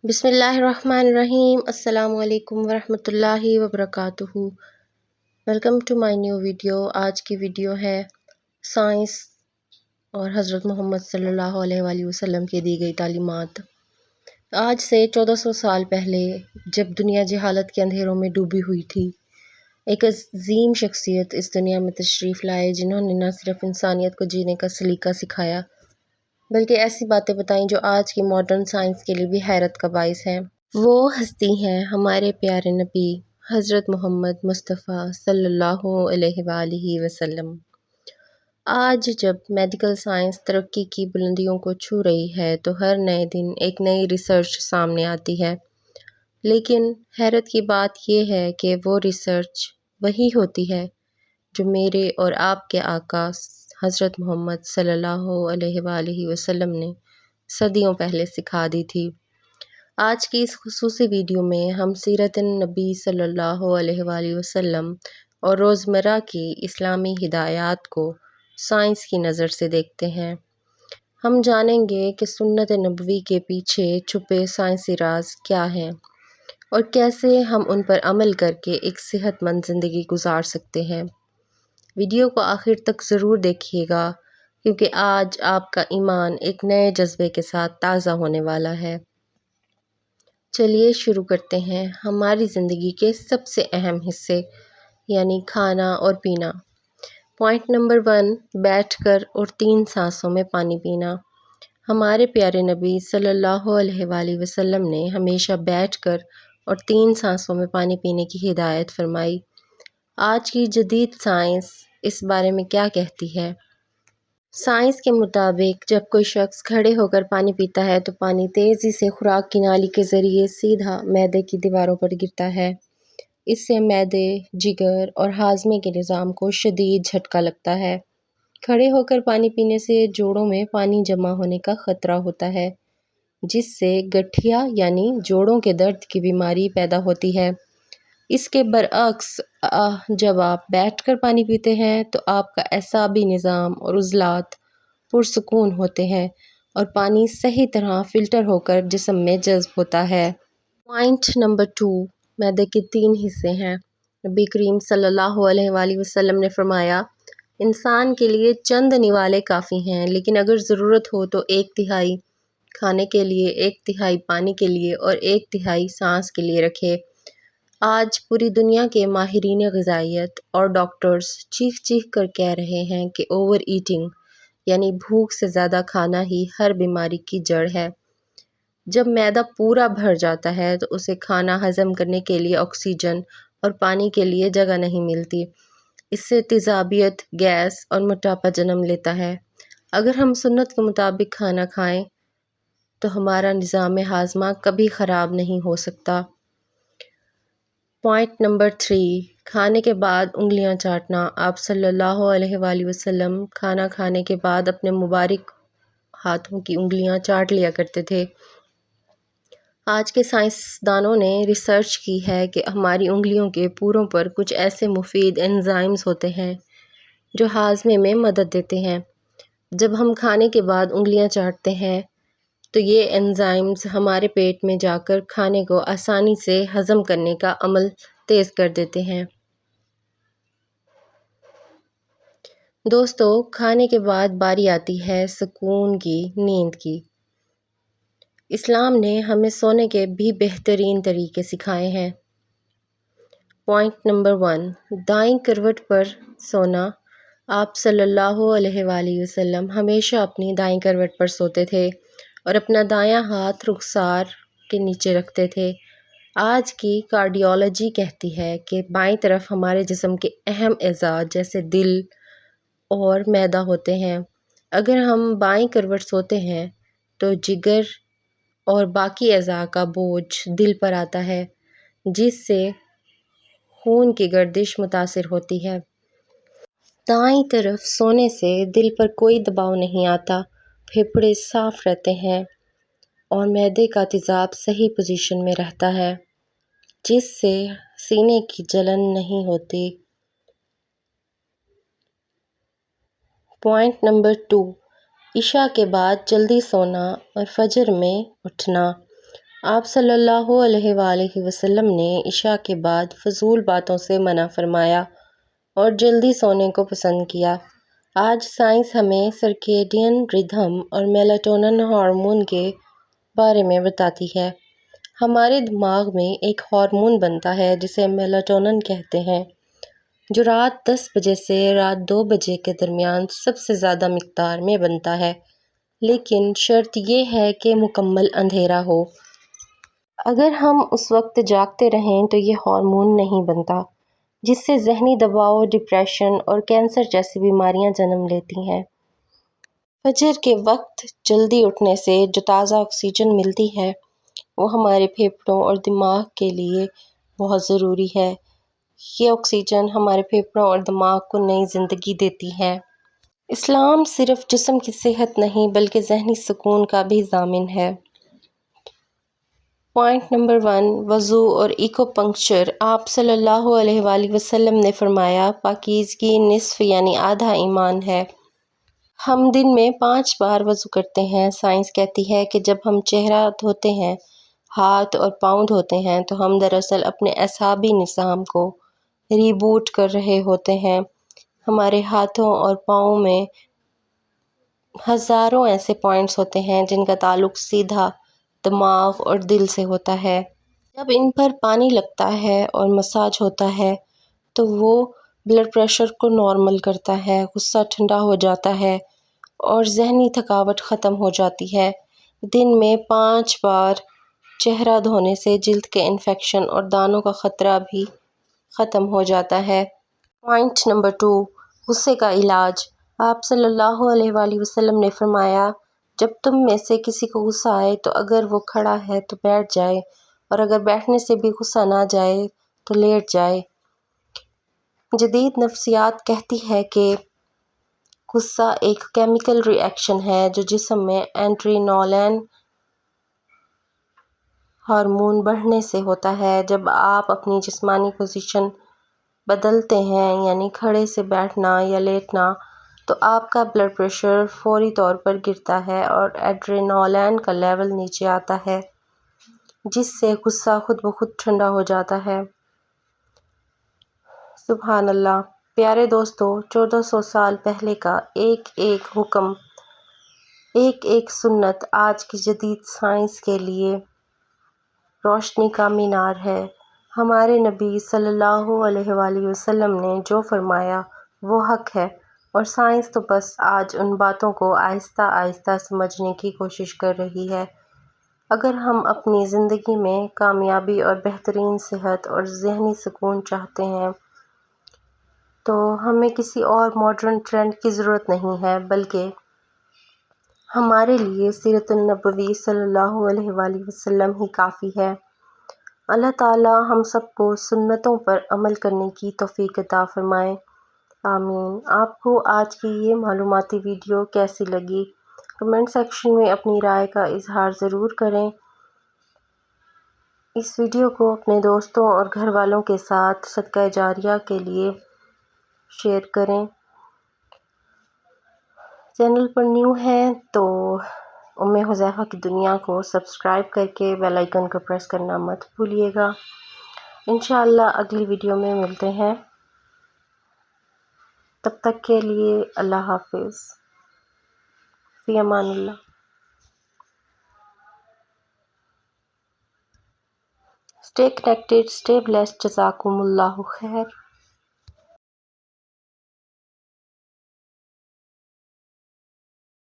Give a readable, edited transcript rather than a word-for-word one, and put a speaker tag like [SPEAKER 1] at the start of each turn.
[SPEAKER 1] بسم اللہ الرحمن الرحیم۔ السلام علیکم ورحمۃ اللہ وبرکاتہ۔ Welcome to my new video. آج کی ویڈیو ہے سائنس اور حضرت محمد صلی اللہ علیہ وآلہ وسلم کی دی گئی تعلیمات۔ آج سے 1400 سال پہلے جب دنیا جہالت کے اندھیروں میں ڈوبی ہوئی تھی، ایک عظیم شخصیت اس دنیا میں تشریف لائے جنہوں نے نہ صرف انسانیت کو جینے کا سلیقہ سکھایا بلکہ ایسی باتیں بتائیں جو آج کی ماڈرن سائنس کے لیے بھی حیرت کا باعث ہیں۔ وہ ہستی ہیں ہمارے پیارے نبی حضرت محمد مصطفیٰ صلی اللہ علیہ وآلہ وسلم۔ آج جب میڈیکل سائنس ترقی کی بلندیوں کو چھو رہی ہے تو ہر نئے دن ایک نئی ریسرچ سامنے آتی ہے، لیکن حیرت کی بات یہ ہے کہ وہ ریسرچ وہی ہوتی ہے جو میرے اور آپ کے آقا حضرت محمد صلی اللہ علیہ وآلہ وسلم نے صدیوں پہلے سکھا دی تھی۔ آج کی اس خصوصی ویڈیو میں ہم سیرت نبی صلی اللہ علیہ وآلہ وسلم اور روزمرہ کی اسلامی ہدایات کو سائنس کی نظر سے دیکھتے ہیں۔ ہم جانیں گے کہ سنت نبوی کے پیچھے چھپے سائنسی راز کیا ہیں اور کیسے ہم ان پر عمل کر کے ایک صحت مند زندگی گزار سکتے ہیں۔ ویڈیو کو آخر تک ضرور دیکھیے گا کیونکہ آج آپ کا ایمان ایک نئے جذبے کے ساتھ تازہ ہونے والا ہے۔ چلیے شروع کرتے ہیں ہماری زندگی کے سب سے اہم حصے یعنی کھانا اور پینا۔ پوائنٹ نمبر 1، بیٹھ کر اور 3 سانسوں میں پانی پینا۔ ہمارے پیارے نبی صلی اللہ علیہ وآلہ وسلم نے ہمیشہ بیٹھ کر اور 3 سانسوں میں پانی پینے کی ہدایت فرمائی۔ آج کی جدید سائنس اس بارے میں کیا کہتی ہے؟ سائنس کے مطابق جب کوئی شخص کھڑے ہو کر پانی پیتا ہے تو پانی تیزی سے خوراک کی نالی کے ذریعے سیدھا معدے کی دیواروں پر گرتا ہے۔ اس سے معدے، جگر اور ہاضمے کے نظام کو شدید جھٹکا لگتا ہے۔ کھڑے ہو کر پانی پینے سے جوڑوں میں پانی جمع ہونے کا خطرہ ہوتا ہے، جس سے گٹھیا یعنی جوڑوں کے درد کی بیماری پیدا ہوتی ہے۔ اس کے برعکس جب آپ بیٹھ کر پانی پیتے ہیں تو آپ کا اعصابی نظام اور عضلات پرسکون ہوتے ہیں اور پانی صحیح طرح فلٹر ہو کر جسم میں جذب ہوتا ہے۔ پوائنٹ نمبر 2، معدے کے 3 حصے ہیں۔ نبی کریم صلی اللہ علیہ وآلہ وسلم نے فرمایا، انسان کے لیے چند نوالے کافی ہیں، لیکن اگر ضرورت ہو تو 1/3 کھانے کے لیے، 1/3 پانی کے لیے اور 1/3 سانس کے لیے رکھے۔ آج پوری دنیا کے ماہرین غذائیت اور ڈاکٹرز چیخ چیخ کر کہہ رہے ہیں کہ اوور ایٹنگ یعنی بھوک سے زیادہ کھانا ہی ہر بیماری کی جڑ ہے۔ جب معدہ پورا بھر جاتا ہے تو اسے کھانا ہضم کرنے کے لیے آکسیجن اور پانی کے لیے جگہ نہیں ملتی۔ اس سے تیزابیت، گیس اور موٹاپا جنم لیتا ہے۔ اگر ہم سنت کے مطابق کھانا کھائیں تو ہمارا نظام ہاضمہ کبھی خراب نہیں ہو سکتا۔ پوائنٹ نمبر 3، کھانے کے بعد انگلیاں چاٹنا۔ آپ صلی اللہ علیہ وآلہ وسلم کھانا کھانے کے بعد اپنے مبارک ہاتھوں کی انگلیاں چاٹ لیا کرتے تھے۔ آج کے سائنسدانوں نے ریسرچ کی ہے کہ ہماری انگلیوں کے پوروں پر کچھ ایسے مفید انزائمز ہوتے ہیں جو ہاضمے میں مدد دیتے ہیں۔ جب ہم کھانے کے بعد انگلیاں چاٹتے ہیں تو یہ انزائمز ہمارے پیٹ میں جا کر کھانے کو آسانی سے ہضم کرنے کا عمل تیز کر دیتے ہیں۔ دوستو، کھانے کے بعد باری آتی ہے سکون کی، نیند کی۔ اسلام نے ہمیں سونے کے بھی بہترین طریقے سکھائے ہیں۔ پوائنٹ نمبر 1، دائیں کروٹ پر سونا۔ آپ صلی اللہ علیہ وآلہ وسلم ہمیشہ اپنی دائیں کروٹ پر سوتے تھے اور اپنا دایاں ہاتھ رخسار کے نیچے رکھتے تھے۔ آج کی کارڈیالوجی کہتی ہے کہ بائیں طرف ہمارے جسم کے اہم اعضاء جیسے دل اور معدہ ہوتے ہیں۔ اگر ہم بائیں کروٹ سوتے ہیں تو جگر اور باقی اعضاء کا بوجھ دل پر آتا ہے، جس سے خون کی گردش متاثر ہوتی ہے۔ دائیں طرف سونے سے دل پر کوئی دباؤ نہیں آتا، پھیپھڑے صاف رہتے ہیں اور معدے کا تیزاب صحیح پوزیشن میں رہتا ہے، جس سے سینے کی جلن نہیں ہوتی۔ پوائنٹ نمبر 2، عشاء کے بعد جلدی سونا اور فجر میں اٹھنا۔ آپ صلی اللہ علیہ وآلہ وسلم نے عشاء کے بعد فضول باتوں سے منع فرمایا اور جلدی سونے کو پسند کیا۔ آج سائنس ہمیں سرکیڈین ردھم اور میلاٹونن ہارمون کے بارے میں بتاتی ہے۔ ہمارے دماغ میں ایک ہارمون بنتا ہے جسے میلاٹونن کہتے ہیں، جو رات 10 بجے سے رات 2 بجے کے درمیان سب سے زیادہ مقدار میں بنتا ہے، لیکن شرط یہ ہے کہ مکمل اندھیرا ہو۔ اگر ہم اس وقت جاگتے رہیں تو یہ ہارمون نہیں بنتا، جس سے ذہنی دباؤ، ڈپریشن اور کینسر جیسی بیماریاں جنم لیتی ہیں۔ فجر کے وقت جلدی اٹھنے سے جو تازہ آکسیجن ملتی ہے وہ ہمارے پھیپھڑوں اور دماغ کے لیے بہت ضروری ہے۔ یہ آکسیجن ہمارے پھیپھڑوں اور دماغ کو نئی زندگی دیتی ہے۔ اسلام صرف جسم کی صحت نہیں بلکہ ذہنی سکون کا بھی ضامن ہے۔ پوائنٹ نمبر 1، وضو اور ایکو پنکچر۔ آپ صلی اللہ علیہ وآلہ وسلم نے فرمایا، پاکیزگی نصف یعنی آدھا ایمان ہے۔ ہم دن میں 5 بار وضو کرتے ہیں۔ سائنس کہتی ہے کہ جب ہم چہرہ دھوتے ہیں، ہاتھ اور پاؤں دھوتے ہیں تو ہم دراصل اپنے اعصابی نظام کو ریبوٹ کر رہے ہوتے ہیں۔ ہمارے ہاتھوں اور پاؤں میں ہزاروں ایسے پوائنٹس ہوتے ہیں جن کا تعلق سیدھا دماغ اور دل سے ہوتا ہے۔ جب ان پر پانی لگتا ہے اور مساج ہوتا ہے تو وہ بلڈ پریشر کو نارمل کرتا ہے، غصہ ٹھنڈا ہو جاتا ہے اور ذہنی تھکاوٹ ختم ہو جاتی ہے۔ دن میں 5 بار چہرہ دھونے سے جلد کے انفیکشن اور دانوں کا خطرہ بھی ختم ہو جاتا ہے۔ پوائنٹ نمبر 2، غصے کا علاج۔ آپ صلی اللہ علیہ وآلہ وسلم نے فرمایا، جب تم میں سے کسی کو غصہ آئے تو اگر وہ کھڑا ہے تو بیٹھ جائے، اور اگر بیٹھنے سے بھی غصہ نہ جائے تو لیٹ جائے۔ جدید نفسیات کہتی ہے کہ غصہ ایک کیمیکل ری ایکشن ہے جو جسم میں ایڈرینالین ہارمون بڑھنے سے ہوتا ہے۔ جب آپ اپنی جسمانی پوزیشن بدلتے ہیں، یعنی کھڑے سے بیٹھنا یا لیٹنا، تو آپ کا بلڈ پریشر فوری طور پر گرتا ہے اور ایڈرینالین کا لیول نیچے آتا ہے، جس سے غصہ خود بخود ٹھنڈا ہو جاتا ہے۔ سبحان اللہ! پیارے دوستو، 1400 سال پہلے کا ایک ایک حکم، ایک ایک سنت آج کی جدید سائنس کے لیے روشنی کا مینار ہے۔ ہمارے نبی صلی اللہ علیہ وآلہ وسلم نے جو فرمایا وہ حق ہے، اور سائنس تو بس آج ان باتوں کو آہستہ آہستہ سمجھنے کی کوشش کر رہی ہے۔ اگر ہم اپنی زندگی میں کامیابی اور بہترین صحت اور ذہنی سکون چاہتے ہیں تو ہمیں کسی اور ماڈرن ٹرینڈ کی ضرورت نہیں ہے، بلکہ ہمارے لیے سیرت النبوی صلی اللہ علیہ وآلہ وسلم ہی کافی ہے۔ اللہ تعالیٰ ہم سب کو سنتوں پر عمل کرنے کی توفیق عطا فرمائے، آمین۔ آپ کو آج کی یہ معلوماتی ویڈیو کیسی لگی؟ کمنٹ سیکشن میں اپنی رائے کا اظہار ضرور کریں۔ اس ویڈیو کو اپنے دوستوں اور گھر والوں کے ساتھ صدقہ جاریہ کے لیے شیئر کریں۔ چینل پر نیو ہیں تو حذیفہ کی دنیا کو سبسکرائب کر کے بیل آئیکن کو پریس کرنا مت بھولیے گا۔ انشاءاللہ اگلی ویڈیو میں ملتے ہیں، تب تک کے لیے اللہ حافظ، فی Aman Ullah. Stay connected, stay blessed. جزاکم اللہ خیر۔